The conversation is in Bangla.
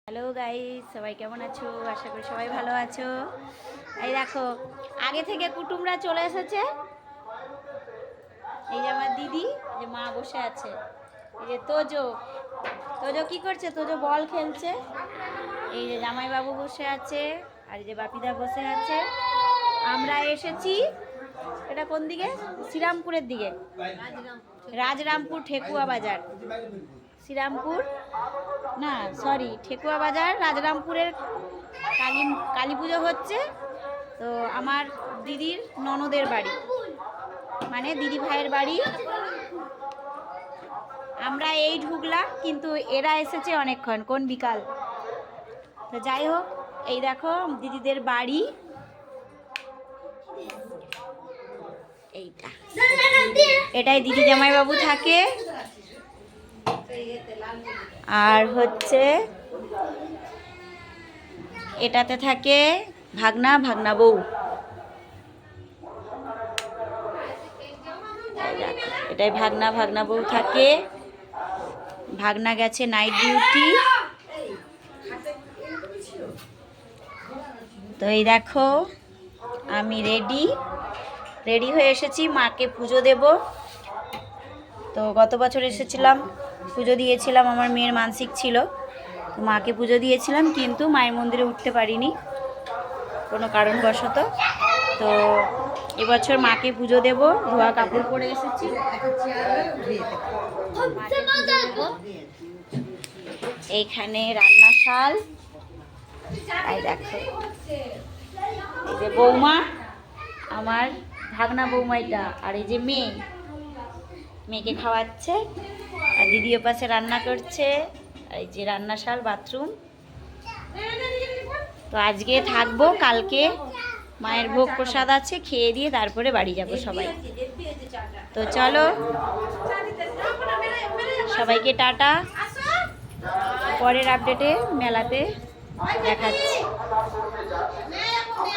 হ্যালো গাইস, সবাই কেমন আছো? আশা করি সবাই ভালো আছো। এই দেখো, আগে থেকে কুটুমরা চলে এসেছে। এই যে আমার দিদি, যে মা বসে আছে। এই যে তোজো তোজো কি করছে? তোজো বল খেলছে। এই যে জামাইবাবু বসে আছে, আর এই যে বাপিদা বসে আছে। আমরা এসেছি, এটা কোন দিকে? শ্রীরামপুরের দিকে, রাজরামপুর ঠেকুয়া বাজার। শ্রীরামপুর না, সরি, ঠেকুয়া বাজার রাজরামপুরের কালী পুজো হচ্ছে। তো আমার দিদির ননদের বাড়ি, মানে দিদি ভাইয়ের বাড়ি। আমরা এই ঢুকলাম, কিন্তু এরা এসেছে অনেকক্ষণ, কোন বিকাল। তো যাই হোক, এই দেখো দিদিদের বাড়ি এইটা। এটাই দিদি জামাইবাবু থাকে। আর হচ্ছে এটাতে থাকে ভাগনা বউ। এটাই ভাগনা বউ থাকে। ভাগনা গেছে নাইট ডিউটি। তো এই দেখো, আমি রেডি হয়ে এসেছি, মাকে পুজো দেব। তো গত বছর এসেছিলাম, পুজো দিয়েছিলাম, আমার মেয়ের মানসিক ছিল। তো মাকে পুজো দিয়েছিলাম, কিন্তু মায়ের মন্দিরে উঠতে পারিনি কোনো কারণবশত। তো এবছর মাকে পুজো দেব, ধোয়া কাপড় পরে এসেছি। এইখানে রান্নাশাল। এই দেখো, এই যে বৌমা, আমার ভাগনা বৌমা এটা। আর এই যে মেয়েকে খাওয়াচ্ছে, আর দিদি ও পাশে রান্না করছে। আর এই যে রান্নাশাল, বাথরুম। তো আজকে থাকবো, কালকে মায়ের ভোগ প্রসাদ আছে, খেয়ে দিয়ে তারপরে বাড়ি যাব সবাই। তো চলো, সবাইকে টাটা। পরের আপডেটে মেলাতে দেখাচ্ছি।